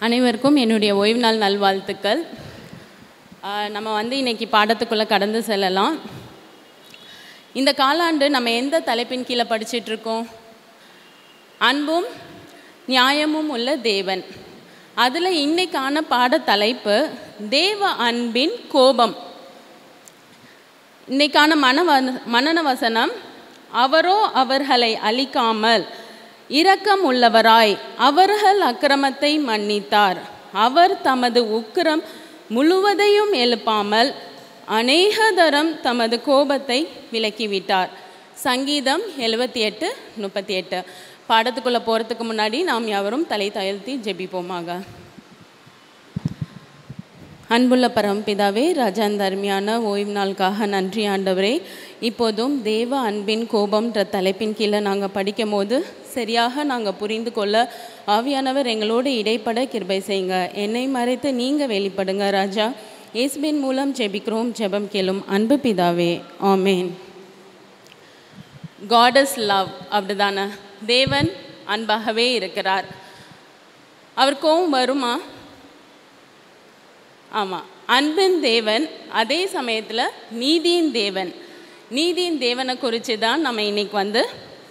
அனைவருக்கும் என்னுடைய ஓய்வு நாள் நல்வாழ்த்துக்கள். நம்ம இன்றைக்கி பாடத்துக்குள்ளே கடந்து செல்லலாம். இந்த காலாண்டு நம்ம எந்த தலைப்பின் கீழே படிச்சிட்ருக்கோம்? அன்பும் நியாயமும் உள்ள தேவன். அதில் இன்னைக்கான பாட தலைப்பு தேவ அன்பின் கோபம். இன்னைக்கான மனன வசனம், அவரோ அவர்களை அழிக்காமல் இரக்கம் உள்ளவராய் அவர்கள் அக்கிரமத்தை மன்னித்தார். அவர் தமது உக்கிரம் முழுவதையும் எழுப்பாமல் அநேக தரம் தமது கோபத்தை விலக்கிவிட்டார். சங்கீதம் 78:38. பாடத்துக்குள்ளே போகிறதுக்கு முன்னாடி நாம் யாவரும் தலை தாழ்த்தி ஜெபிப்போமாக. அன்புள்ள பரமபிதாவே, ராஜா, அந்த அருமையான ஓய்வு நாளுக்காக நன்றி ஆண்டவரே. இப்போதும் தேவ அன்பின் கோபம்ன்ற தலைப்பின் கீழே நாங்கள் படிக்கும் போது சரியாக நாங்கள் புரிந்து கொள்ள ஆவியானவர் எங்களோடு இடைப்பட கிருபை செய்யுங்க. என்னை மறைத்து நீங்கள் வெளிப்படுங்க ராஜா. இயேசுவின் மூலம் ஜெபிக்கிறோம், ஜெபம் கேளும் அன்பு பிதாவே, ஆமேன். God is love, அப்படிதானே? தேவன் அன்பாகவே இருக்கிறார். அவர் கோபம் வருமா? ஆமாம், அன்பின் தேவன், அதே சமயத்தில் நீதியின் தேவன். நீதியின் தேவனை குறித்து தான் நம்ம இன்னைக்கு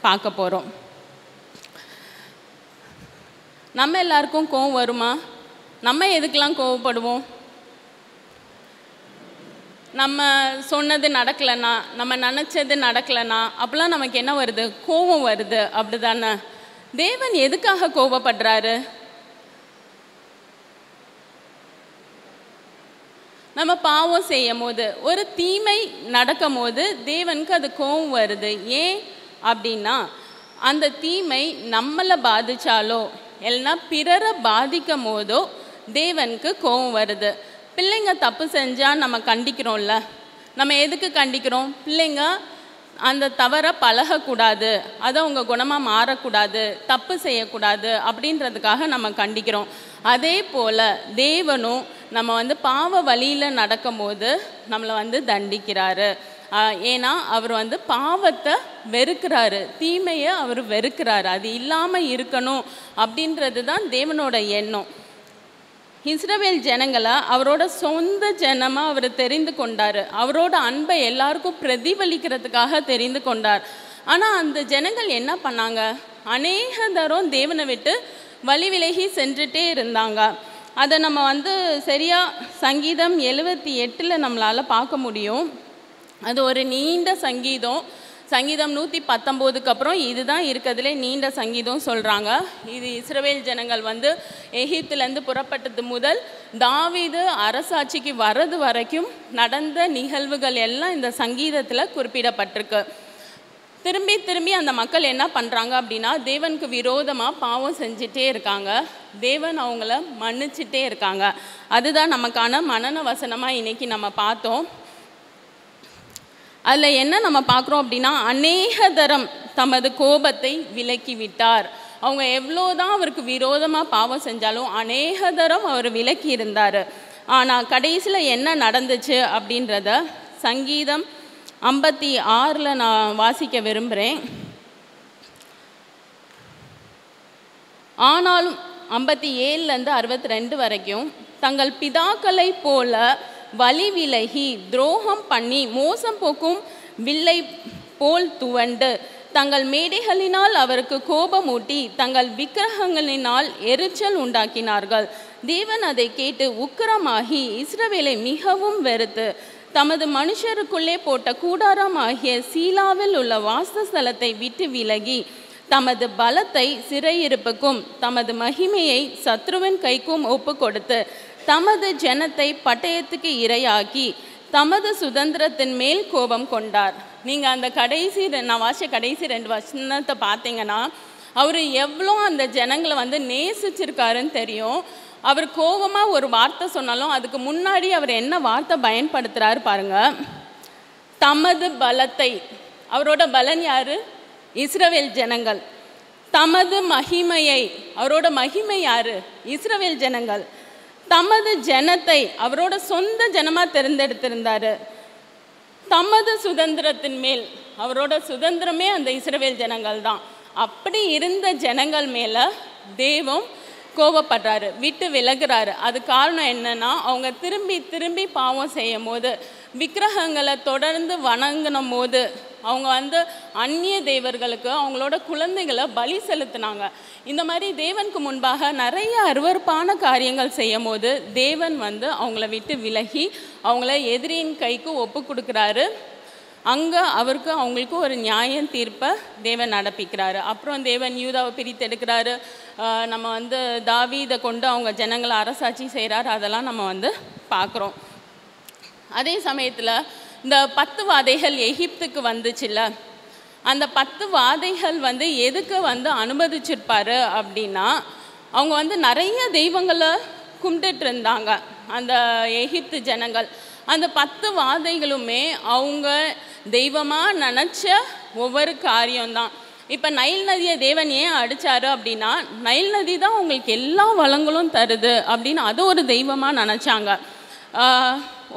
பார்க்க போகிறோம். நம்ம எல்லாருக்கும் கோபம் வருமா? நம்ம எதுக்கெல்லாம் கோபப்படுவோம்? நம்ம சொன்னது நடக்கலைன்னா, நம்ம நினச்சது நடக்கலைன்னா அப்போல்லாம் நமக்கு என்ன வருது? கோபம் வருது, அப்படி தானே? தேவன் எதுக்காக கோபப்படுறாரு? நம்ம பாவம் செய்யும் போது, ஒரு தீமை நடக்கும் போது தேவனுக்கு அது கோபம் வருது. ஏன் அப்படின்னா, அந்த தீமை நம்மளை பாதித்தாலோ இல்லைன்னா பிறரை பாதிக்கும் போதோ தேவனுக்கு கோபம் வருது. பிள்ளைங்க தப்பு செஞ்சால் நம்ம கண்டிக்கிறோம்ல. நம்ம எதுக்கு கண்டிக்கிறோம்? பிள்ளைங்க அந்த தவறை பழகக்கூடாது, அதை அவங்க குணமாக மாறக்கூடாது, தப்பு செய்யக்கூடாது அப்படின்றதுக்காக நம்ம கண்டிக்கிறோம். அதே போல் தேவனும் நம்ம பாவ வழியில் நடக்கும் போது நம்மளை தண்டிக்கிறாரு. ஏன்னா அவர் பாவத்தை வெறுக்கிறாரு, தீமையை அவர் வெறுக்கிறாரு. அது இல்லாமல் இருக்கணும் அப்படின்றது தான் தேவனோட எண்ணம். இஸ்ரவேல் ஜனங்களை அவரோட சொந்த ஜனமாக அவர் தெரிந்து கொண்டார். அவரோட அன்பை எல்லாருக்கும் பிரதிபலிக்கிறதுக்காக தெரிந்து கொண்டார். ஆனால் அந்த ஜனங்கள் என்ன பண்ணாங்க? அநேக தரம் தேவனை விட்டு வழி விலகி சென்றுட்டே இருந்தாங்க. அதை நம்ம சரியாக சங்கீதம் 78 நம்மளால் பார்க்க முடியும். அது ஒரு நீண்ட சங்கீதம். சங்கீதம் 119க்கு அப்புறம் இதுதான் இருக்கிறதுலே நீண்ட சங்கீதம் சொல்கிறாங்க. இது இஸ்ரவேல் ஜனங்கள் எகிப்திலேருந்து புறப்பட்டது முதல் தாவீது அரசாட்சிக்கு வர்றது வரைக்கும் நடந்த நிகழ்வுகள் எல்லாம் இந்த சங்கீதத்தில் குறிப்பிடப்பட்டிருக்கு. திரும்பி திரும்பி அந்த மக்கள் என்ன பண்ணுறாங்க அப்படின்னா, தேவனுக்கு விரோதமாக பாவம் செஞ்சிட்டே இருக்காங்க. தேவன் அவங்கள மன்னிச்சிட்டே இருக்காங்க. அதுதான் நமக்கான மனன வசனமாக இன்றைக்கி நம்ம பார்த்தோம். அதில் என்ன நம்ம பார்க்குறோம் அப்படின்னா, அநேக தரம் தமது கோபத்தை விலக்கி விட்டார். அவங்க எவ்வளோதான் அவருக்கு விரோதமாக பாவம் செஞ்சாலும் அநேக தரம் அவர் விலக்கி இருந்தார். ஆனால் கடைசியில் என்ன நடந்துச்சு அப்படின்றத சங்கீதம் 56 நான் வாசிக்க விரும்புகிறேன். ஆனாலும் 57லேருந்து 62 வரைக்கும், தங்கள் பிதாக்களை போல வழி விலகி துரோகம் பண்ணி மோசம் போக்கும் வில்லை போல் துவண்டு தங்கள் மேடைகளினால் அவருக்கு கோபமூட்டி தங்கள் விக்கிரகங்களினால் எரிச்சல் உண்டாக்கினார்கள். தேவன் அதை கேட்டு உக்கிரமாகி இஸ்ரவேலை மிகவும் வெறுத்து தமது மனுஷருக்குள்ளே போட்ட கூடாரம் ஆகிய சீலாவில் உள்ள வாசஸ்தலத்தை விட்டு விலகி தமது பலத்தை சிறையிருப்புக்கும் தமது மகிமையை சத்ருவின் கைக்கும் ஒப்பு கொடுத்து தமது ஜனத்தை பட்டயத்துக்கு இரையாக்கி தமது சுதந்திரத்தின் மேல் கோபம் கொண்டார். நீங்கள் அந்த நான் வாசித்த கடைசி 2 வசனத்தை பார்த்தீங்கன்னா, அவர் எவ்வளோ அந்த ஜனங்களை நேசிச்சிருக்காருன்னு தெரியும். அவர் கோபமாக ஒரு வார்த்தை சொன்னாலும் அதுக்கு முன்னாடி அவர் என்ன வார்த்தை பயன்படுத்துகிறாரு பாருங்க. தமது பலத்தை, அவரோட பலன் யாரு? இஸ்ரவேல் ஜனங்கள். தமது மகிமையை, அவரோட மகிமை யாரு? இஸ்ரவேல் ஜனங்கள். தமது ஜனத்தை அவரோட சொந்த ஜனமாக தேர்ந்தெடுத்திருந்தார். தமது சுதந்திரத்தின் மேல், அவரோட சுதந்திரமே அந்த இஸ்ரவேல் ஜனங்கள் தான். அப்படி இருந்த ஜனங்கள் மேலே தேவன் கோபப்படுறாரு, விட்டு விலகுறாரு. அது காரணம் என்னன்னா, அவங்க திரும்பி திரும்பி பாவம் செய்யும் போது, விக்கிரகங்களை தொடர்ந்து வணங்கினும் போது, அவங்க அந்நிய தேவர்களுக்கு அவங்களோட குழந்தைகளை பலி செலுத்தினாங்க. இந்த மாதிரி தேவனுக்கு முன்பாக நிறைய அருவருப்பான காரியங்கள் செய்யும் போது தேவன் அவங்கள விட்டு விலகி அவங்கள எதிரியின் கைக்கு ஒப்பு கொடுக்குறாரு. அங்கே அவங்களுக்கு ஒரு நியாயம் தீர்ப்பை தேவன் நடப்பிக்கிறாரு. அப்புறம் தேவன் யூதாவை பிரித்தெடுக்கிறாரு. நம்ம தாவீதை கொண்டு அவங்க ஜனங்களை அரசாட்சி செய்கிறாரு. அதெல்லாம் நம்ம பார்க்குறோம். அதே சமயத்தில் இந்த 10 வாதைகள் எகிப்துக்கு வந்துச்சுல்ல, அந்த 10 வாதைகள் எதுக்கு அனுமதிச்சிருப்பாரு அப்படின்னா, அவங்க நிறைய தெய்வங்களை கும்பிட்டுட்டு இருந்தாங்க அந்த எகிப்து ஜனங்கள். அந்த 10 வாதைகளுமே அவங்க தெய்வமாக நினச்ச ஒவ்வொரு காரியம்தான். இப்போ நைல் நதியை தேவன் ஏன் அடித்தாரு அப்படின்னா, நைல் நதி தான் உங்களுக்கு எல்லா வளங்களும் தருது அப்படின்னு அது ஒரு தெய்வமாக நினச்சாங்க.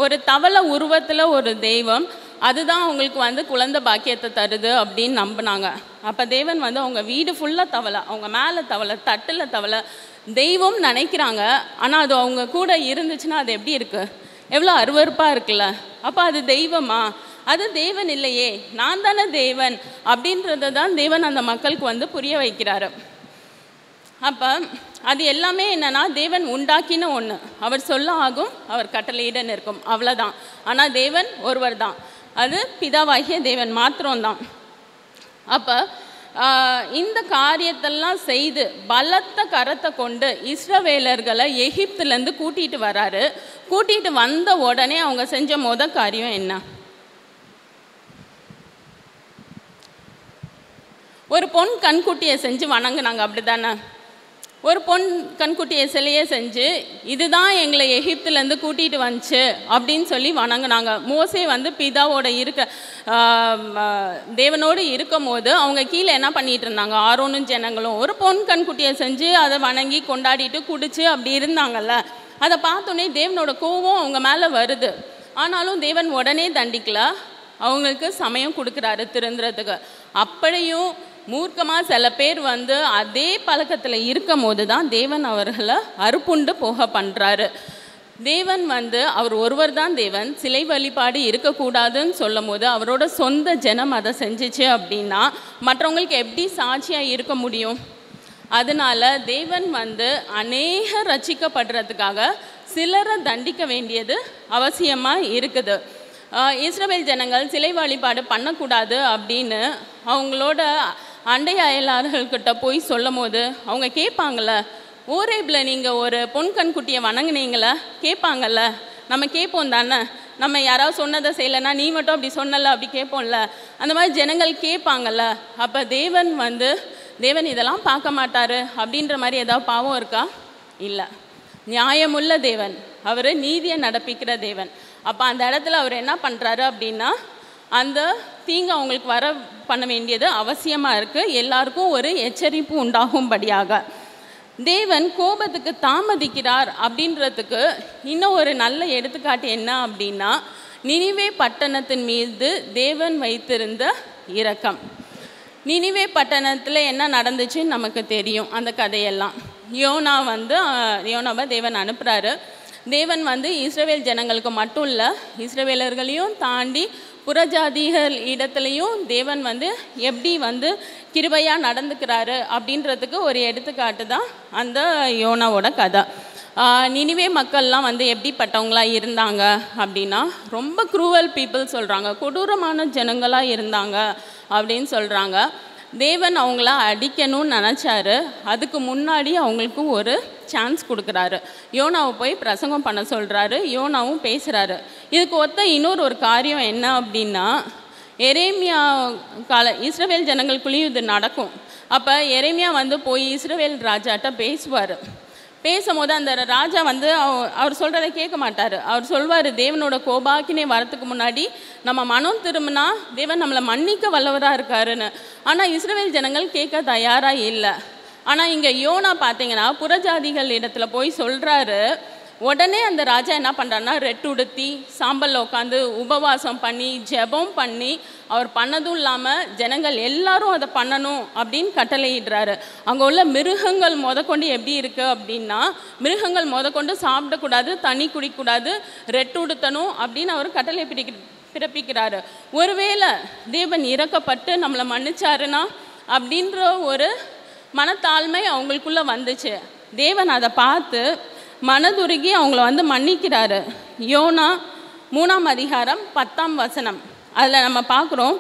ஒரு தவளை உருவத்தில் ஒரு தெய்வம், அதுதான் அவங்களுக்கு குழந்தை பாக்கியத்தை தருது அப்படின்னு நம்பினாங்க. அப்போ தேவன் அவங்க வீடு ஃபுல்லாக தவளை, அவங்க மேலே தவளை, தட்டில் தவளை தெய்வம் நினைக்கிறாங்க. ஆனால் அது அவங்க கூட இருந்துச்சுன்னா அது எப்படி இருக்குது, எவ்வளோ அருவருப்பாக இருக்குல்ல. அப்போ அது தெய்வமா? அது தேவன் இல்லையே, நான் தானே தேவன் அப்படின்றத தான் தேவன் அந்த மக்களுக்கு புரிய வைக்கிறாரு. அப்போ அது எல்லாமே என்னன்னா, தேவன் உண்டாக்கின ஒன்று, அவர் சொல்ல ஆகும், அவர் கட்டளையிட நிற்கும், அவ்வளோதான். ஆனால் தேவன் ஒருவர் தான், அது பிதாவாகிய தேவன் மாத்திரம்தான். அப்போ இந்த காரியத்தெல்லாம் செய்து பலத்த கரத்தை கொண்டு இஸ்ரவேலர்களை எகிப்துலேருந்து கூட்டிகிட்டு வராரு. கூட்டிகிட்டு வந்த உடனே அவங்க செஞ்ச காரியம் என்ன? ஒரு பொன் கண்குட்டியை செஞ்சு வணங்குனாங்க, அப்படி தானே? ஒரு பொன் கண்குட்டியை சிலையை செஞ்சு இதுதான் எங்களை எகிப்துலேருந்து கூட்டிகிட்டு வந்துச்சு அப்படின்னு சொல்லி வணங்குனாங்க. மோசே பிதாவோட தேவனோடு இருக்கும் போது அவங்க கீழே என்ன பண்ணிகிட்டு இருந்தாங்க, ஆரோனும் ஜனங்களும் ஒரு பொன் கண்குட்டியை செஞ்சு அதை வணங்கி கொண்டாடிட்டு குடிச்சு அப்படி இருந்தாங்கல்ல. அதை பார்த்தோன்னே தேவனோட கோபம் அவங்க மேலே வருது. ஆனாலும் தேவன் உடனே தண்டிக்கல, அவங்களுக்கு சமயம் கொடுக்குறாரு திருந்துறதுக்கு. அப்படியும் மூர்க்கமாக சில பேர் அதே பழக்கத்தில் இருக்கும் போது தான் தேவன் அவர்களை அறுப்புண்டு போக பண்ணுறாரு. தேவன் அவர் ஒருவர் தான் தேவன், சிலை வழிபாடு இருக்கக்கூடாதுன்னு சொல்லும் போது அவரோட சொந்த ஜனம் அதை செஞ்சிச்சு அப்படின்னா மற்றவங்களுக்கு எப்படி சாட்சியாக இருக்க முடியும்? அதனால தேவன் அநேக ரட்சிக்கப்படுறதுக்காக சிலரை தண்டிக்க வேண்டியது அவசியமாக இருக்குது. இஸ்ரவேல் ஜனங்கள் சிலை வழிபாடு பண்ணக்கூடாது அப்படின்னு அவங்களோட அண்டை அயலார்கள்கிட்ட போய் சொல்லும் போது அவங்க கேட்பாங்கள்ல, ஓரேபில் நீங்கள் ஒரு பொன் கண்குட்டியை வணங்குனீங்கள, கேட்பாங்கல்ல. நம்ம கேட்போம் தானே, நம்ம யாராவது சொன்னதை செய்யலைன்னா நீ மட்டும் அப்படி சொன்னல அப்படி கேட்போம்ல, அந்த மாதிரி ஜனங்கள் கேட்பாங்கல்ல. அப்போ தேவன் இதெல்லாம் பார்க்க மாட்டார் அப்படின்ற மாதிரி ஏதாவது பாவம் இருக்கா? இல்லை, நியாயமுள்ள தேவன், அவர் நீதியை நடப்பிக்கிற தேவன். அப்போ அந்த இடத்துல அவர் என்ன பண்ணுறாரு அப்படின்னா, அந்த தீங்கு அவங்களுக்கு வர பண்ண வேண்டியது அவசியமாக இருக்குது. எல்லாருக்கும் ஒரு எச்சரிப்பு உண்டாகும்படியாக தேவன் கோபத்துக்கு தாமதிக்கிறார் அப்படின்றதுக்கு இன்னும் ஒரு நல்ல எடுத்துக்காட்டு என்ன அப்படின்னா, நினிவே பட்டணத்தின் மீது தேவன் வைத்திருந்த இரக்கம். நினிவே பட்டணத்தில் என்ன நடந்துச்சுன்னு நமக்கு தெரியும் அந்த கதையெல்லாம். யோனாவை தேவன் அனுப்புகிறாரு. தேவன் இஸ்ரவேல் ஜனங்களுக்கு மட்டும் இல்லை, இஸ்ரவேலர்களையும் தாண்டி புறஜாதிகள் இடத்துலையும் தேவன் எப்படி கிருபையாக நடந்துக்கிறாரு அப்படின்றதுக்கு ஒரு எடுத்துக்காட்டு தான் அந்த யோனாவோட கதை. நினிவே மக்கள்லாம் எப்படிப்பட்டவங்களாக இருந்தாங்க அப்படின்னா, ரொம்ப க்ரூவல் பீப்புள் சொல்கிறாங்க, கொடூரமான ஜனங்களாக இருந்தாங்க அப்படின்னு சொல்கிறாங்க. தேவன் அவங்கள அடிக்கணும்னு நினச்சாரு. அதுக்கு முன்னாடி அவங்களுக்கு ஒரு சான்ஸ் கொடுக்குறாரு. யோனாவை போய் பிரசங்கம் பண்ண சொல்கிறாரு. யோனாவும் பேசுகிறாரு. இதுக்கு ஒத்த இன்னொரு காரியம் என்ன அப்படின்னா, எரேமியா இஸ்ரவேல் ஜனங்களுக்குள்ளேயும் இது நடக்கும். அப்போ எரேமியா போய் இஸ்ரவேல் ராஜாட்ட பேசுவார். பேசும்போது அந்த ராஜா அவர் சொல்கிறத கேட்க மாட்டார். அவர் சொல்வார், தேவனோட கோபாக்கினே வரத்துக்கு முன்னாடி நம்ம மனம் திரும்பினா தேவன் நம்மளை மன்னிக்க வல்லவராக இருக்காருன்னு. ஆனால் இஸ்ரவேல் ஜனங்கள் கேட்க தயாராக இல்லை. ஆனால் இங்கே யோனா பார்த்தீங்கன்னா புறஜாதிகள் இடத்துல போய் சொல்கிறாரு, உடனே அந்த ராஜா என்ன பண்ணுறாருன்னா ரெட்டுடுத்தி சாம்பலில் உட்காந்து உபவாசம் பண்ணி ஜெபம் பண்ணி அவர் பண்ணதும் இல்லாமல் ஜனங்கள் எல்லாரும் அதை பண்ணணும் அப்படின்னு கட்டளையிடுறாரு. அங்கே உள்ள மிருகங்கள் முதற்கொண்டு எப்படி இருக்குது அப்படின்னா, மிருகங்கள் முதற்கொண்டு சாப்பிடக்கூடாது, தண்ணி குடிக்கக்கூடாது, ரெட்டுடுத்தணும் அப்படின்னு அவர் கட்டளை பிறப்பிக்கிறாரு. ஒருவேளை தேவன் இறக்கப்பட்டு நம்மளை மன்னிச்சாருன்னா அப்படின்ற ஒரு மனத்தாழ்மை அவங்களுக்குள்ளே வந்துச்சு. தேவன் அதை பார்த்து மனதுருகி அவங்கள வந்து மன்னிக்கிறாரு. யோனா 3ஆம் அதிகாரம் 10ஆம் வசனம் அதில் நம்ம பார்க்குறோம்,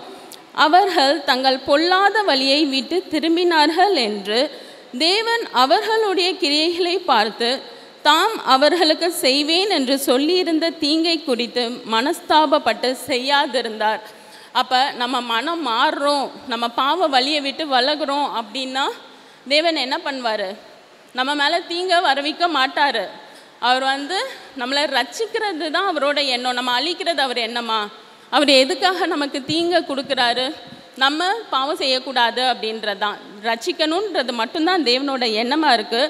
அவர்கள் தங்கள் பொல்லாத வழியை விட்டு திரும்பினார்கள் என்று தேவன் அவர்களுடைய கிரியைகளை பார்த்து தாம் அவர்களுக்கு செய்வேன் என்று சொல்லியிருந்த தீங்கை குறித்து மனஸ்தாபப்பட்டு செய்யாதிருந்தார். அப்போ நம்ம மனம் மாறுறோம், நம்ம பாவ வழியை விட்டு விலகுறோம் அப்படின்னா தேவன் என்ன பண்ணுவார்? நம்ம மேலே தீங்க வரவிக்க மாட்டார். அவர் வந்து நம்மளை ரட்சிக்கிறது தான் அவரோட எண்ணம். நம்ம அழிக்கிறது அவர் எண்ணமா? அவர் எதுக்காக நமக்கு தீங்க கொடுக்குறாரு? நம்ம பாவம் செய்யக்கூடாது அப்படின்றதான், ரட்சிக்கணுன்றது மட்டும்தான் தேவனோட எண்ணமாக இருக்குது.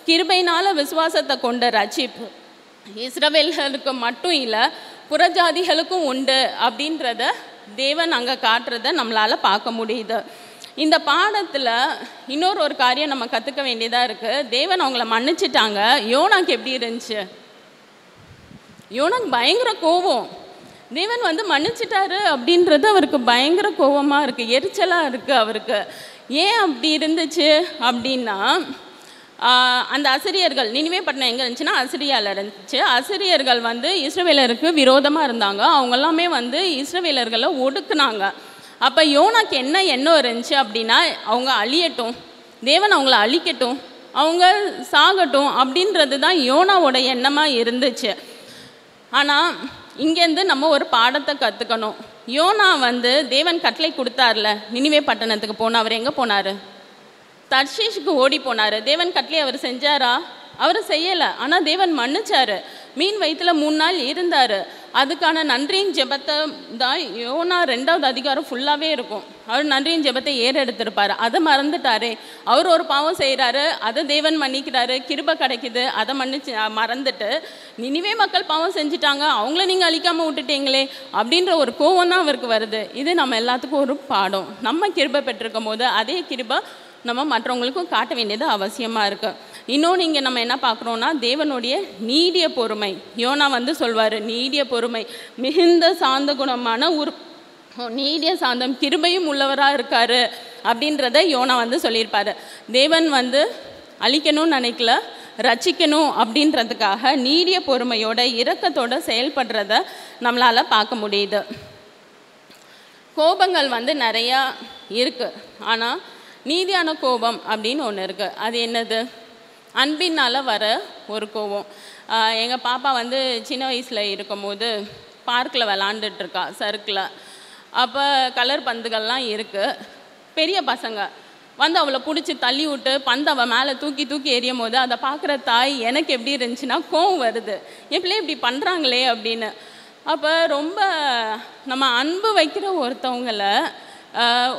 கிருபையினால் விசுவாசத்தை கொண்ட ரட்சிப்பு இஸ்ரவேலர்களுக்கு மட்டும் இல்லை, புறஜாதிகளுக்கும் உண்டு அப்படின்றத தேவன் அங்கே காட்டுறதை நம்மளால் பார்க்க முடியுது. இந்த பாடத்தில் இன்னொரு காரியம் நம்ம கற்றுக்க வேண்டியதாக இருக்குது. தேவன் அவங்கள மன்னிச்சிட்டாங்க. யோனாக்கு எப்படி இருந்துச்சு? யோனாக்கு பயங்கர கோபம். தேவன் வந்து மன்னிச்சிட்டாரு அப்படின்றது அவருக்கு பயங்கர கோபமாக இருக்குது, எரிச்சலாக இருக்குது அவருக்கு. ஏன் அப்படி இருந்துச்சு அப்படின்னா, அந்த அசிரியர்கள், நினிவே பட்டணம் எங்கே இருந்துச்சுன்னா அசிரியாவில் இருந்துச்சு. அசிரியர்கள் வந்து இஸ்ரவேலருக்கு விரோதமாக இருந்தாங்க. அவங்கெல்லாமே வந்து இஸ்ரவேலர்களை ஒடுக்குனாங்க. அப்போ யோனாக்கு என்ன எண்ணம் இருந்துச்சு அப்படின்னா, அவங்க அழியட்டும், தேவன் அவங்கள அழிக்கட்டும், அவங்க சாகட்டும் அப்படின்றது தான் யோனாவோட எண்ணமாக இருந்துச்சு. ஆனால் இங்கேருந்து நம்ம ஒரு பாடத்தை கற்றுக்கணும். யோனா வந்து தேவன் கட்டளை கொடுத்தார்ல நினிவே பட்டணத்துக்கு போனால், அவர் எங்கே போனார்? தர்ஷீஷுக்கு ஓடி போனார். தேவன் கட்டளை அவர் செஞ்சாரா? அவர் செய்யலை. ஆனால் தேவன் மன்னிச்சார். மீன் வயிற்றுல 3 நாள் இருந்தார். அதுக்கான நன்றியின் ஜெபத்தை தான் யோனா 2ஆவது அதிகாரம் ஃபுல்லாகவே இருக்கும். அவர் நன்றியின் ஜெபத்தை ஏறெடுத்திருப்பார். அதை மறந்துட்டாரே. அவர் ஒரு பாவம் செய்கிறாரு, அதை தேவன் மன்னிக்கிறாரு, கிருபை கிடைக்குது, அதை மறந்துட்டு நினிவே மக்கள் பாவம் செஞ்சுட்டாங்க, அவங்கள நீங்கள் அழிக்காமல் விட்டுட்டீங்களே அப்படின்ற ஒரு கோவம் தான் அவருக்கு வருது. இது நம்ம எல்லாத்துக்கும் ஒரு பாடம். நம்ம கிருபை பெற்றிருக்கும் போது அதே கிருபை நம்ம மற்றவங்களுக்கும் காட்ட வேண்டியது அவசியமாக இருக்குது. இன்னொன்று இங்கே நம்ம என்ன பார்க்குறோன்னா, தேவனுடைய நீடிய பொறுமை. யோனா வந்து சொல்வார், நீடிய பொறுமை, மிகுந்த சாந்த குணமான நீடிய சாந்தம், கிருபையும் உள்ளவராக இருக்கார் அப்படின்றத யோனா வந்து சொல்லியிருப்பார். தேவன் வந்து அழிக்கணும்னு நினைக்கல, ரட்சிக்கணும் அப்படின்றதுக்காக நீடிய பொறுமையோட இரக்கத்தோட செயல்படுறத நம்மளால் பார்க்க முடியுது. கோபங்கள் வந்து நிறையா இருக்குது. ஆனால் நீதியான கோபம் அப்படின்னு ஒன்று இருக்குது. அது என்னது? அன்பினால் வர ஒரு கோபம். எங்கள் பாப்பா வந்து சின்ன வயசில் இருக்கும் போது பார்க்கில் விளாண்டுட்ருக்கா, சறுக்கில். அப்போ கலர் பந்துகள்லாம் இருக்குது. பெரிய பசங்க வந்து அவளை பிடிச்சி தள்ளி விட்டு பந்து அவள் மேலே தூக்கி தூக்கி எறியும் போது அதை பார்க்குற தாய் எனக்கு எப்படி இருந்துச்சுன்னா கோவம் வருது, எப்படியே இப்படி பண்ணுறாங்களே அப்படின்னு. அப்போ ரொம்ப நம்ம அன்பு வைக்கிற ஒருத்தவங்களை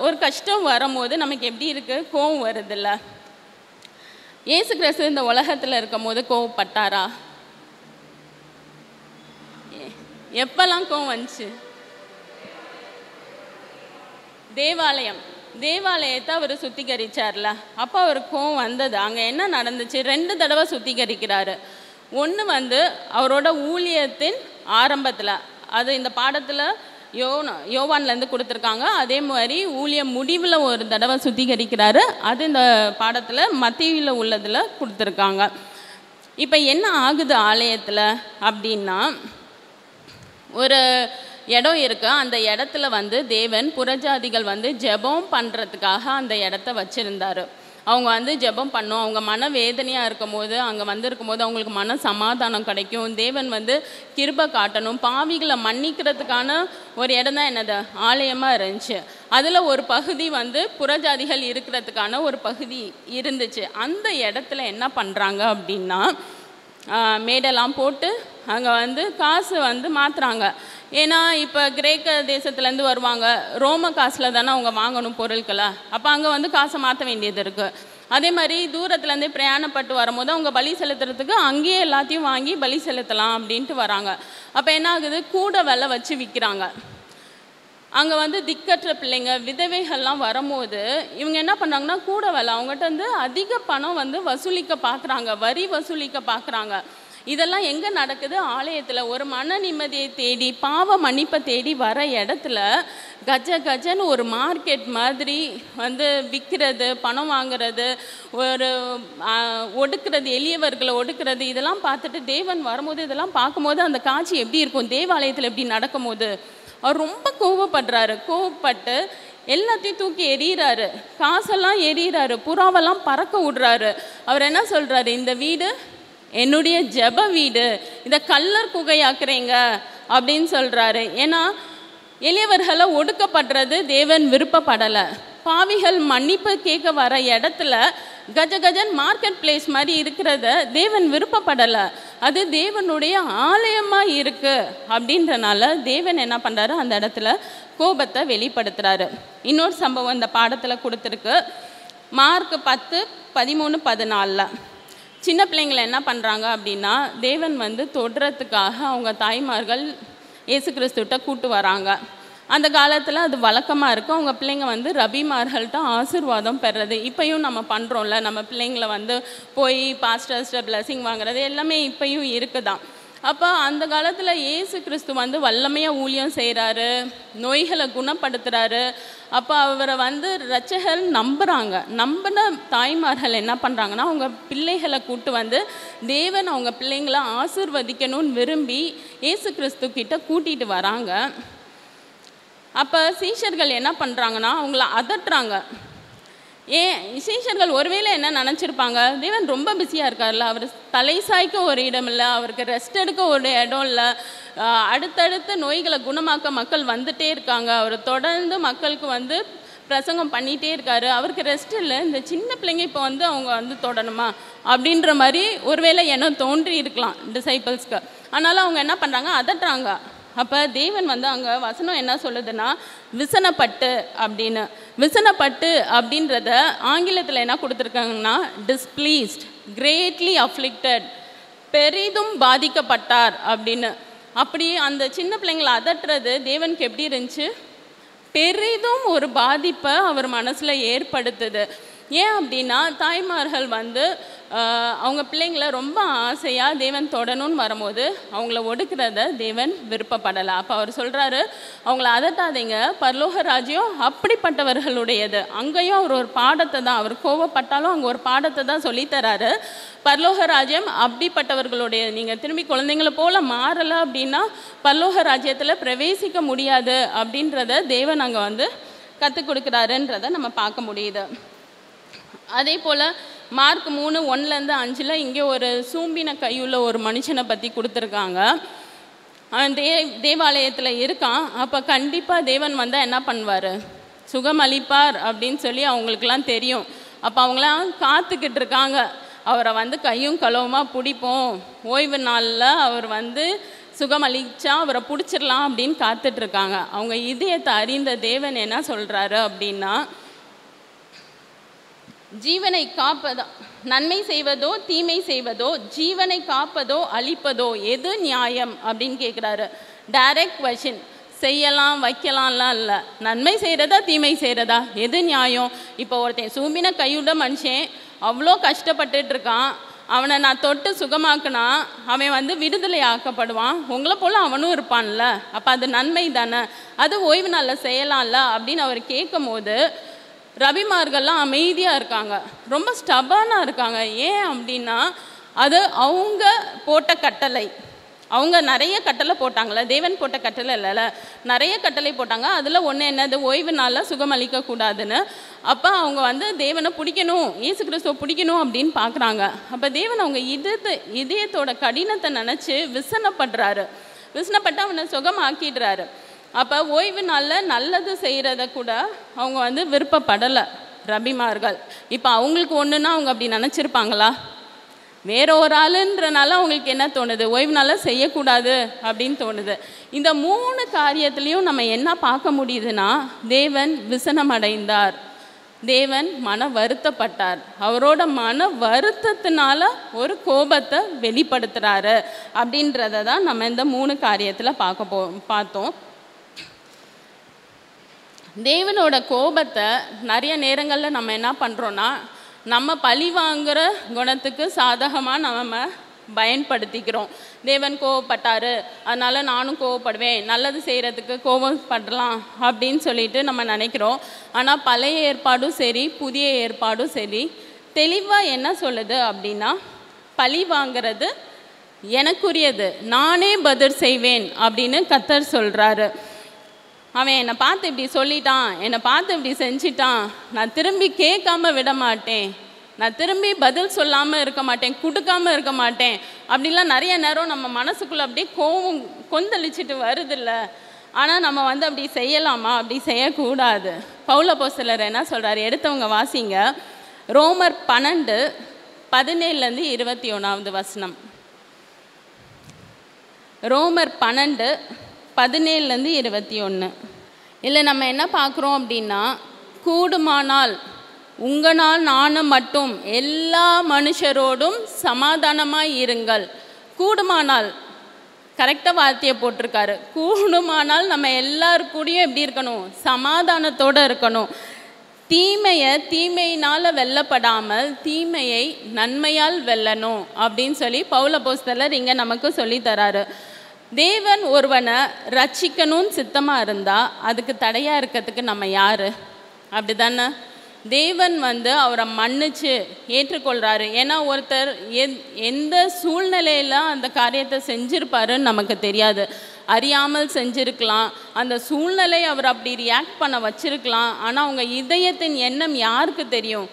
ஒரு கஷ்டம் வரும்போது நமக்கு எப்படி இருக்குது? கோவம் வருதில்ல. இயேசு கிறிஸ்து இந்த உலகத்தில் இருக்கும் போது கோவப்பட்டாரா? எப்பெல்லாம் கோவம் வந்துச்சு? தேவாலயத்தை அவர் சுத்திகரிச்சார்ல, அப்போ அவருக்கு கோவம் வந்தது. அங்கே என்ன நடந்துச்சு? 2 தடவை சுத்திகரிக்கிறாரு. ஒன்று வந்து அவரோட ஊழியத்தின் ஆரம்பத்தில், அது இந்த பாடத்தில் யோவான்லேருந்து கொடுத்துருக்காங்க. அதே மாதிரி ஊழியம் முடிவில் ஒரு தடவை சுத்திகரிக்கிறாரு. அது இந்த பாடத்தில் மத்தேயுவில் உள்ளதில் கொடுத்துருக்காங்க. இப்போ என்ன ஆகுது ஆலயத்தில் அப்படின்னா, ஒரு இடம் இருக்குது. அந்த இடத்துல வந்து தேவன் புறஜாதிகள் வந்து ஜெபம் பண்ணுறதுக்காக அந்த இடத்த வச்சுருந்தார். அவங்க வந்து ஜெபம் பண்ணோம், அவங்க மன வேதனையாக இருக்கும் போது அங்கே வந்திருக்கும் போது அவங்களுக்கு மன சமாதானம் கிடைக்கும். தேவன் வந்து கிருபை காட்டணும், பாவிகளை மன்னிக்கிறதுக்கான ஒரு இடம் தான் என்னது? ஆலயமாக இருந்துச்சு. அதில் ஒரு பகுதி வந்து புறஜாதிகள் இருக்கிறதுக்கான ஒரு பகுதி இருந்துச்சு. அந்த இடத்துல என்ன பண்ணுறாங்க அப்படின்னா, மேடெல்லாம் போட்டு அங்கே வந்து காசு வந்து மாற்றுறாங்க. ஏன்னா இப்போ கிரேக்க தேசத்துலேருந்து வருவாங்க, ரோம காசில் தானே அவங்க வாங்கணும் பொருட்களை. அப்போ அங்கே வந்து காசை மாற்ற வேண்டியது இருக்குது. அதே மாதிரி தூரத்துலேருந்தே பிரயாணப்பட்டு வரும்போது அவங்க பலி செலுத்துறதுக்கு அங்கேயே எல்லாத்தையும் வாங்கி பலி செலுத்தலாம் அப்படின்ட்டு வராங்க. அப்போ என்ன ஆகுது, கூட விலை வச்சு விற்கிறாங்க. அங்கே வந்து திக்கற்ற பிள்ளைங்க விதவைகள்லாம் வரும்போது இவங்க என்ன பண்ணுறாங்கன்னா கூட விலை அவங்ககிட்ட வந்து அதிக பணம் வந்து வசூலிக்க பார்க்குறாங்க, வரி வசூலிக்க பார்க்குறாங்க. இதெல்லாம் எங்கே நடக்குது, ஆலயத்தில். ஒரு மன நிம்மதியை தேடி பாவ மன்னிப்பை தேடி வர இடத்துல கஜன்னு ஒரு மார்க்கெட் மாதிரி வந்து விற்கிறது, பணம் வாங்குறது, ஒரு ஒடுக்கிறது, எளியவர்களை ஒடுக்கிறது, இதெல்லாம் பார்த்துட்டு தேவன் வரும்போது இதெல்லாம் பார்க்கும்போது அந்த காட்சி எப்படி இருக்கும், தேவாலயத்தில் எப்படி நடக்கும் போது அவர் ரொம்ப கோவப்பட்டு எல்லாத்தையும் தூக்கி எறிகிறாரு, காசெல்லாம் எறிகிறாரு, புறாவெல்லாம் பறக்க விடுறாரு. அவர் என்ன சொல்கிறாரு, இந்த வீடு என்னுடைய ஜெப வீடு, இதை கல்லர் குகையாக்குறீங்க அப்படின்னு சொல்கிறாரு. ஏன்னா எளியவர்களை ஒடுக்கப்படுறது தேவன் விருப்பப்படலை. பாவிகள் மன்னிப்பு கேட்க வர இடத்துல கஜன் மார்க்கெட் பிளேஸ் மாதிரி இருக்கிறத தேவன் விருப்பப்படலை. அது தேவனுடைய ஆலயமாக இருக்குது. அப்படின்றனால தேவன் என்ன பண்ணுறாரு, அந்த இடத்துல கோபத்தை வெளிப்படுத்துகிறாரு. இன்னொரு சம்பவம் இந்த பாடத்தில் கொடுத்துருக்கு. மார்க் 10:13-14 சின்ன பிள்ளைங்களை என்ன பண்ணுறாங்க அப்படின்னா தேவன் வந்து தொடுறதுக்காக அவங்க தாய்மார்கள் இயேசு கிறிஸ்துவிட்ட கூட்டு வராங்க. அந்த காலத்தில் அது வழக்கமாக இருக்கும். அவங்க பிள்ளைங்க வந்து ரபிமார்கள்ட்ட ஆசீர்வாதம் பெறுறது இப்போயும் நம்ம பண்ணுறோம்ல. நம்ம பிள்ளைங்களை வந்து போய் பாஸ்டர்ஸ்ட பிளஸிங் வாங்குறது எல்லாமே இப்போயும் இருக்குதான். அப்போ அந்த காலத்தில் இயேசு கிறிஸ்து வந்து வல்லமையாக ஊழியம் செய்கிறாரு, நோய்களை குணப்படுத்துகிறாரு. அப்போ அவரை வந்து இரட்சகர் நம்புகிறாங்க. நம்பின தாய்மார்கள் என்ன பண்ணுறாங்கன்னா அவங்க பிள்ளைகளை கூட்டு வந்து தேவன் அவங்க பிள்ளைங்களை ஆசீர்வதிக்கணும்னு விரும்பி இயேசு கிறிஸ்து கிட்ட கூட்டிகிட்டு வராங்க. அப்போ சீஷர்கள் என்ன பண்ணுறாங்கன்னா அவங்கள அதட்டுறாங்க. ஏன் சீஷர்கள் ஒருவேளை என்ன நினச்சிருப்பாங்க, தேவன் ரொம்ப பிஸியாக இருக்கார்ல, அவர் தலை சாய்க்க ஒரு இடம் இல்லை, அவருக்கு ரெஸ்ட் எடுக்க ஒரு இடம் இல்லை, அடுத்தடுத்து நோய்களை குணமாக்க மக்கள் வந்துட்டே இருக்காங்க, அவர் தொடர்ந்து மக்களுக்கு வந்து பிரசங்கம் பண்ணிகிட்டே இருக்காரு, அவருக்கு ரெஸ்ட் இல்லை, இந்த சின்ன பிள்ளைங்க இப்போ வந்து அவங்க வந்து தொடணுமா அப்படின்ற மாதிரி ஒருவேளை எண்ணம் தோன்றி இருக்கலாம் டிசைபிள்ஸ்க்கு. அதனால் அவங்க என்ன பண்ணுறாங்க, அதட்டுறாங்க. அப்போ தேவன் வந்து அங்கே வசனம் என்ன சொல்லுதுன்னா விசனப்பட்டு அப்படின்னு. விசனப்பட்டு அப்படின்றத ஆங்கிலத்தில் என்ன கொடுத்துருக்காங்கன்னா டிஸ்பிளீஸ்ட், கிரேட்லி அஃப்ளிக்டட், பெரிதும் பாதிக்கப்பட்டார் அப்படின்னு. அப்படி அந்த சின்ன பிள்ளைங்களை அதட்டுறது தேவனுக்கு எப்படி இருந்துச்சு, பெரிதும் ஒரு பாதிப்பை அவர் மனசில் ஏற்படுத்துது. ஏன் அப்படின்னா தாய்மார்கள் வந்து அவங்க பிள்ளைங்களை ரொம்ப ஆசையாக தேவன் தொடணும்னு வரும்போது அவங்கள ஒடுக்கிறத தேவன் விருப்பப்படலை. அப்போ அவர் சொல்கிறாரு, அவங்கள அதட்டாதீங்க, பரலோக ராஜ்யம் அப்படிப்பட்டவர்களுடையது. அங்கேயும் அவர் ஒரு பாடத்தை தான், அவர் கோவப்பட்டாலும் அங்கே ஒரு பாடத்தை தான் சொல்லித்தராரு. பரலோக ராஜ்யம் அப்படிப்பட்டவர்களுடைய, நீங்கள் திரும்பி குழந்தைங்களை போல் மாறலை அப்படின்னா பரலோக ராஜ்யத்தில் பிரவேசிக்க முடியாது அப்படின்றத தேவன் அங்கே வந்து கற்றுக் கொடுக்குறாருன்றதை நம்ம பார்க்க முடியுது. அதே போல் மார்க் 3:1-5 இங்கே ஒரு சூம்பின கையுள்ள ஒரு மனுஷனை பற்றி கொடுத்துருக்காங்க. அவன் தேவாலயத்தில் இருக்கான். அப்போ கண்டிப்பாக தேவன் வந்தால் என்ன பண்ணுவார், சுகமளிப்பார் அப்படின்னு சொல்லி அவங்களுக்கெல்லாம் தெரியும். அப்போ அவங்களாம் காத்துக்கிட்டு இருக்காங்க, அவரை வந்து கையும் களவுமாக பிடிப்போம், ஓய்வு நாளில் அவர் வந்து சுகமளிச்சா அவரை பிடிச்சிடலாம் அப்படின்னு காத்துட்ருக்காங்க. அவங்க இதயத்தை அறிந்த தேவன் என்ன சொல்கிறாரு அப்படின்னா, ஜீவனை காப்பதோ, நன்மை செய்வதோ தீமை செய்வதோ, ஜீவனை காப்பதோ அழிப்பதோ எது நியாயம் அப்படின்னு கேட்குறாரு. Direct question. செய்யலாம் வைக்கலாம்லாம் இல்லை, நன்மை செய்கிறதா தீமை செய்கிறதா எது நியாயம்? இப்போ ஒருத்தன் சூம்பின கையுள்ள மனுஷன் அவ்வளோ கஷ்டப்பட்டுட்டு இருக்கான், அவனை நான் தொட்டு சுகமாக்குனா அவன் வந்து விடுதலை ஆக்கப்படுவான், உங்களை போல் அவனும் இருப்பான்ல, அப்போ அது நன்மை தானே, அது ஓய்வு நாளில் செய்யலாம்ல அப்படின்னு அவர் கேட்கும் போது ரபிமார்கள்லாம் அமைதியாக இருக்காங்க, ரொம்ப ஸ்டபனாக இருக்காங்க. ஏன் அப்படின்னா அது அவங்க போட்ட கட்டளை. அவங்க நிறைய கட்டளை போட்டாங்களே, தேவன் போட்ட கட்டளை இல்லைல்ல, நிறைய கட்டளை போட்டாங்க. அதில் ஒன்று என்னது, ஓய்வு நாளில் சுகமளிக்கக்கூடாதுன்னு. அப்போ அவங்க வந்து தேவனை பிடிக்கணும், இயேசு கிறிஸ்துவை பிடிக்கணும் அப்படின்னு பார்க்குறாங்க. அப்போ தேவன் அவங்க இதயத்தோட கடினத்தை நினச்சி விசனப்படுறாரு. விசனப்பட்டு அவனை சுகமாக்கிடுறாரு. அப்போ ஓய்வு நாளில் நல்லது செய்கிறத கூட அவங்க வந்து விருப்பப்படலை ரபிமார்கள். இப்போ அவங்களுக்கு ஒன்றுன்னா அவங்க அப்படி நினச்சிருப்பாங்களா? வேற ஒரு ஆளுன்றனால அவங்களுக்கு என்ன தோணுது, ஓய்வு நாளில் செய்யக்கூடாது அப்படின்னு தோணுது. இந்த 3 காரியத்துலேயும் நம்ம என்ன பார்க்க முடியுதுன்னா தேவன் விசனம் அடைந்தார். தேவன் மன வருத்தப்பட்டார். அவரோட மன வருத்தத்தினால ஒரு கோபத்தை வெளிப்படுத்துகிறாரு அப்படின்றத தான் நம்ம இந்த 3 காரியத்தில் பார்த்தோம். தேவனோட கோபத்தை நிறைய நேரங்களில் நம்ம என்ன பண்ணுறோன்னா, நம்ம பழி வாங்குகிற குணத்துக்கு சாதகமாக நம்ம பயன்படுத்திக்கிறோம். தேவன் கோவப்பட்டார், அதனால் நானும் கோவப்படுவேன், நல்லது செய்கிறதுக்கு கோவப்படலாம் அப்படின்னு சொல்லிட்டு நம்ம நினைக்கிறோம். ஆனால் பழைய ஏற்பாடும் சரி, புதிய ஏற்பாடும் சரி, தெளிவாக என்ன சொல்லுது அப்படின்னா, பழி வாங்கிறது எனக்குரியது, நானே பதில் செய்வேன் அப்படின்னு கர்த்தர் சொல்கிறாரு. அவன் என்னை பார்த்து இப்படி சொல்லிட்டான், என்னை பார்த்து இப்படி செஞ்சிட்டான், நான் திரும்பி கேட்காம விட மாட்டேன், நான் திரும்பி பதில் சொல்லாமல் இருக்க மாட்டேன், கொடுக்காமல் இருக்க மாட்டேன் அப்படிலாம் நிறைய நேரம் நம்ம மனசுக்குள்ளே அப்படியே கோவம் கொந்தளிச்சிட்டு வருதில்ல. ஆனால் நம்ம அப்படி செய்யலாமா? அப்படி செய்யக்கூடாது. பவுல் அப்போஸ்தலர் என்ன சொல்கிறார்? எடுத்தவங்க வாசிங்க. ரோமர் 12:17-21 ரோமர் 12:17-21 இல்லை நம்ம என்ன பார்க்குறோம் அப்படின்னா, கூடுமானால் உங்களால் நானும் மட்டும் எல்லா மனுஷரோடும் சமாதானமாய் இருங்கள். கூடுமானால் கரெக்டாக வார்த்தையை போட்டிருக்காரு. கூடுமானால் நம்ம எல்லாருக்கூடையும் எப்படி இருக்கணும்? சமாதானத்தோடு இருக்கணும். தீமையை தீமையினால் வெல்லப்படாமல் தீமையை நன்மையால் வெல்லணும் அப்படின்னு சொல்லி பவுல் அப்போஸ்தலர் இங்கே நமக்கு சொல்லி தராரு. தேவன் ஒருவனை ரட்சிக்கணும்னு சித்தமாக இருந்தால் அதுக்கு தடையாக இருக்கிறதுக்கு நம்ம யார்? அப்படி தானே? தேவன் அவரை மன்னிச்சு ஏற்றுக்கொள்கிறாரு. ஏன்னா ஒருத்தர் எந்த சூழ்நிலையில் அந்த காரியத்தை செஞ்சுருப்பாருன்னு நமக்கு தெரியாது. அறியாமல் செஞ்சுருக்கலாம், அந்த சூழ்நிலை அவர் அப்படி ரியாக்ட் பண்ண வச்சிருக்கலாம். ஆனால் அவங்க இதயத்தின் எண்ணம் யாருக்கு தெரியும்?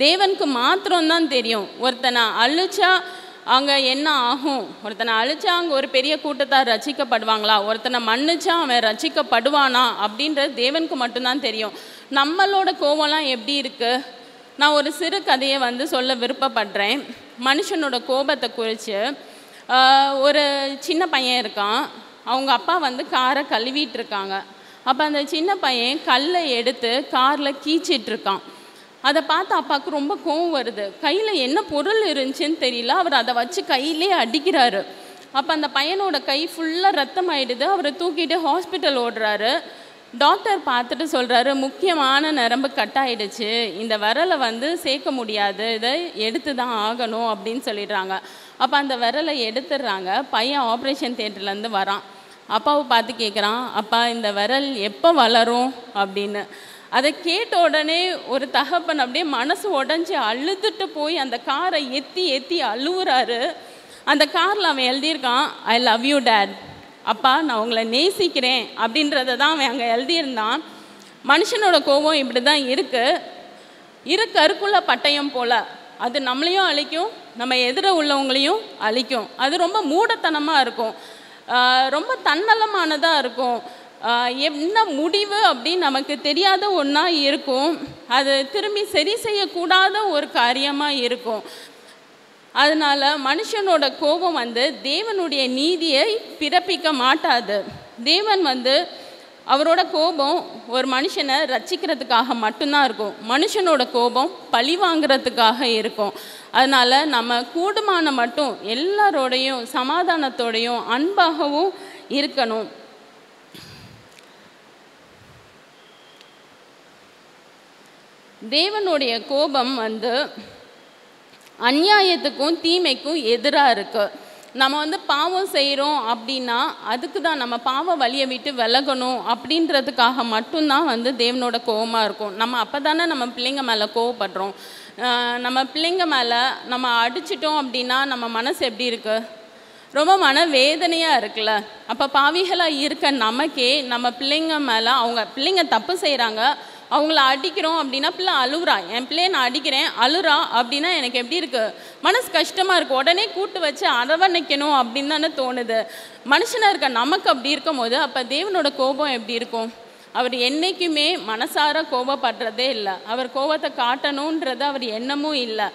தேவனுக்கு மாத்திரம்தான் தெரியும். ஒருத்தனை அழிச்சா அங்கே என்ன ஆகும்? ஒருத்தனை அழிச்சா அங்கே ஒரு பெரிய கூட்டத்தார் ரட்சிக்கப்படுவாங்களா? ஒருத்தனை மன்னிச்சா அவன் ரட்சிக்கப்படுவானா அப்படின்றது தேவனுக்கு மட்டும்தான் தெரியும். நம்மளோட கோபம்லாம் எப்படி இருக்குது? நான் ஒரு சிறு கதையை சொல்ல விருப்பப்படுறேன். மனுஷனோட கோபத்தை குறித்து. ஒரு சின்ன பையன் இருக்கான், அவங்க அப்பா காரை கழுவிட்டு இருக்காங்க. அப்போ அந்த சின்ன பையன் கல்லை எடுத்து காரில் கீச்சிட்ருக்கான். அதை பார்த்து அப்பாவுக்கு ரொம்ப கோவம் வருது. கையில் என்ன பொருள் இருந்துச்சுன்னு தெரியல, அவர் அதை வச்சு கையிலே அடிக்கிறாரு. அப்போ அந்த பையனோட கை ஃபுல்லாக ரத்தம் ஆகிடுது. அவரை தூக்கிட்டு ஹாஸ்பிட்டல் ஓடுறாரு. டாக்டர் பார்த்துட்டு சொல்கிறாரு, முக்கியமான நரம்பு கட் ஆகிடுச்சு, இந்த விரலை சேர்க்க முடியாது, இதை எடுத்து தான் ஆகணும் அப்படின்னு சொல்லிடுறாங்க. அப்போ அந்த விரலை எடுத்துடுறாங்க. பையன் ஆப்ரேஷன் தியேட்டர்லேருந்து வரான். அப்பாவை பார்த்து கேட்குறான், அப்பா இந்த விரல் எப்போ வளரும் அப்படின்னு. அதை கேட்ட உடனே ஒரு தகப்பன் அப்படியே மனசு உடஞ்சி அழுதுட்டு போய் அந்த காரை எத்தி எத்தி அழுவுறாரு. அந்த காரில் அவன் எழுதியிருக்கான், ஐ லவ் யூ டேட், அப்பா நான் உங்களை நேசிக்கிறேன் அப்படின்றத தான் அவன் அங்கே எழுதியிருந்தான். மனுஷனோட கோபம் இப்படி தான் இருக்குது. கருக்குள்ள பட்டயம் போல் அது நம்மளையும் அழிக்கும், நம்ம எதிர உள்ளவங்களையும் அழிக்கும். அது ரொம்ப மூடத்தனமாக இருக்கும், ரொம்ப தன்னலமானதாக இருக்கும். என்ன முடிவு அப்படின்னு நமக்கு தெரியாத ஒன்றா இருக்கும். அது திரும்பி சரி செய்யக்கூடாத ஒரு காரியமாக இருக்கும். அதனால் மனுஷனோட கோபம் தேவனுடைய நீதியை பிறப்பிக்க மாட்டாது. தேவன் அவரோட கோபம் ஒரு மனுஷனை ரட்சிக்கிறதுக்காக மட்டும்தான் இருக்கும். மனுஷனோட கோபம் பழி வாங்கிறதுக்காக இருக்கும். அதனால் நம்ம கூடுமான மட்டும் எல்லாரோடையும் சமாதானத்தோடையும் அன்பாகவும் இருக்கணும். தேவனுடைய கோபம் அநியாயத்துக்கும் தீமைக்கும் எதிராக இருக்குது. நம்ம பாவம் செய்கிறோம் அப்படின்னா அதுக்கு தான் நம்ம பாவ வழியை விட்டு விலகணும் அப்படின்றதுக்காக மட்டும்தான் தேவனோட கோபமாக இருக்கும். நம்ம அப்போ தானே நம்ம பிள்ளைங்க மேலே கோவப்படுறோம். நம்ம பிள்ளைங்க மேலே நம்ம அடிச்சிட்டோம் அப்படின்னா நம்ம மனசு எப்படி இருக்குது? ரொம்ப மன வேதனையாக இருக்குல்ல. அப்போ பாவிகளாக இருக்க நமக்கே நம்ம பிள்ளைங்க மேலே, அவங்க பிள்ளைங்க தப்பு செய்கிறாங்க, அவங்கள அடிக்கிறோம் அப்படின்னா பிள்ளை அழுகுறா, என் பிள்ளையை நான் அடிக்கிறேன் அழுறா அப்படின்னா எனக்கு எப்படி இருக்குது? மனசு கஷ்டமாக இருக்குது. உடனே கூட்டு வச்சு அரவணைக்கணும் அப்படின்னு தானே தோணுது. மனுஷனாக இருக்க நமக்கு அப்படி இருக்கும் போது அப்போ தேவனோட கோபம் எப்படி இருக்கும்? அவர் என்றைக்குமே மனசார கோபப்படுறதே இல்லை. அவர் கோபத்தை காட்டணுன்றது அவர் எண்ணமும் இல்லை.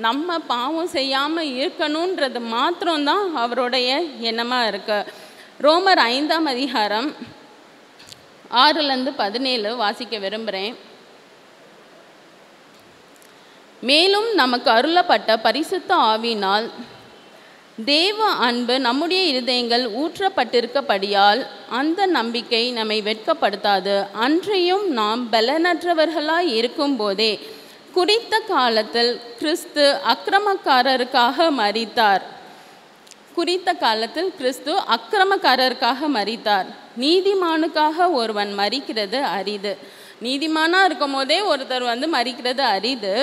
நம்ம பாவம் செய்யாமல் இருக்கணுன்றது மாத்திரம்தான் அவருடைய எண்ணமாக இருக்கு. ரோமர் 5:6-17 வாசிக்க விரும்புகிறேன். மேலும் நமக்கு அருளப்பட்ட பரிசுத்த ஆவியினால் தேவ அன்பு நம்முடைய இருதயங்கள் ஊற்றப்பட்டிருக்கபடியால் அந்த நம்பிக்கை நம்மை வெட்கப்படுத்தாது. அன்றையும் நாம் பலனற்றவர்களாய் இருக்கும்போதே குறித்த காலத்தில் கிறிஸ்து அக்கிரமக்காரருக்காக மரித்தார். குறித்த காலத்தில் கிறிஸ்து அக்கிரமக்காரருக்காக மரித்தார். நீதிமானுக்காக ஒருவன் மரிக்கிறது அரிது. நீதிமானாக இருக்கும் போதே ஒருத்தர் மரிக்கிறது அரிது.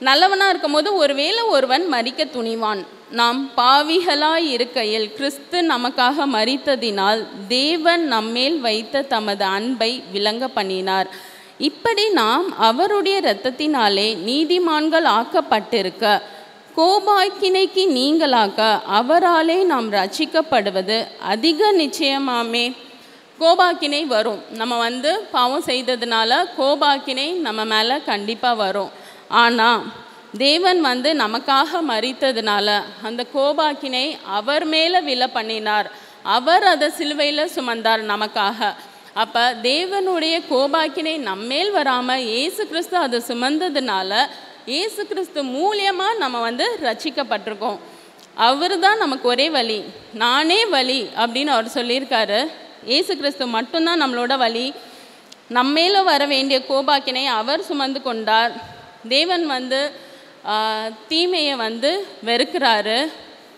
நல்லவனாக இருக்கும்போது ஒருவேளை ஒருவன் மரிக்க துணிவான். நாம் பாவிகளாய் இருக்கையில் கிறிஸ்து நமக்காக மரித்ததினால் தேவன் நம்மேல் வைத்த தமது அன்பை விளங்க பண்ணினார். இப்படி நாம் அவருடைய இரத்தத்தினாலே நீதிமான்கள் ஆக்கப்பட்டிருக்க கோபாக்கினைக்கு நீங்களாக அவராலே நாம் ரட்சிக்கப்படுவது அதிக நிச்சயமாமே. கோபாக்கினை வரும். நம்ம பாவம் செய்ததுனால கோபாக்கினை நம்ம மேலே கண்டிப்பாக வரும். ஆனால் தேவன் நமக்காக மரித்ததுனால அந்த கோபாக்கினை அவர் மேலே விழ பண்ணினார். அவர் அதை சிலுவையில் சுமந்தார் நமக்காக. அப்போ தேவனுடைய கோபாக்கினை நம்மேல் வராமல் இயேசு கிறிஸ்து அதை சுமந்ததுனால இயேசு கிறிஸ்து மூலியமாக நம்ம ரட்சிக்கப்பட்டிருக்கோம். அவர் தான் நமக்கு ஒரே வழி, நானே வழி அப்படின்னு அவர் சொல்லியிருக்காரு. இயேசு கிறிஸ்து மட்டும்தான் நம்மளோட வழி. நம்மேல வர வேண்டிய கோபாக்கினை அவர் சுமந்து கொண்டார். தேவன் தீமையை வெறுக்கிறாரு.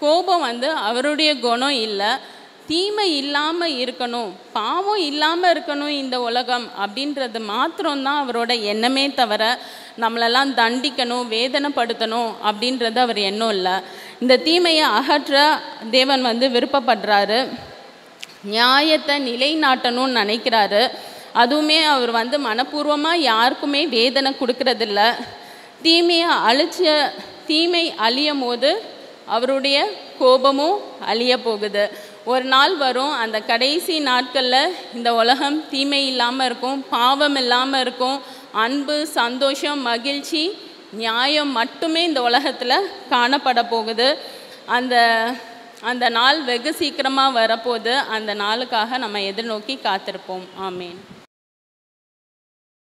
கோபம் அவருடைய குணம் இல்லை. தீமை இல்லாமல் இருக்கணும், பாவம் இல்லாமல் இருக்கணும் இந்த உலகம் அப்படின்றது மாத்திரம்தான் அவரோட எண்ணமே தவிர நம்மளெல்லாம் தண்டிக்கணும், வேதனைப்படுத்தணும் அப்படின்றது அவர் எண்ணம் இல்லை. இந்த தீமையை அகற்ற தேவன் விருப்பப்படுறாரு. நியாயத்தை நிலைநாட்டணும்னு நினைக்கிறாரு. அதுவுமே அவர் மனப்பூர்வமாக யாருக்குமே வேதனை கொடுக்கறதில்ல. தீமை அழியும் போது அவருடைய கோபமும் அழிய போகுது. ஒரு நாள் வரும், அந்த கடைசி நாட்களில் இந்த உலகம் தீமை இல்லாமல் இருக்கும், பாவம் இல்லாமல் இருக்கும். அன்பு, சந்தோஷம், மகிழ்ச்சி, நியாயம் மட்டுமே இந்த உலகத்தில் காணப்பட போகுது. அந்த நாள் வெகு சீக்கிரமாக வரப்போகுது. அந்த நாளுக்காக நம்ம எதிர்நோக்கி காத்திருப்போம். ஆமேன்.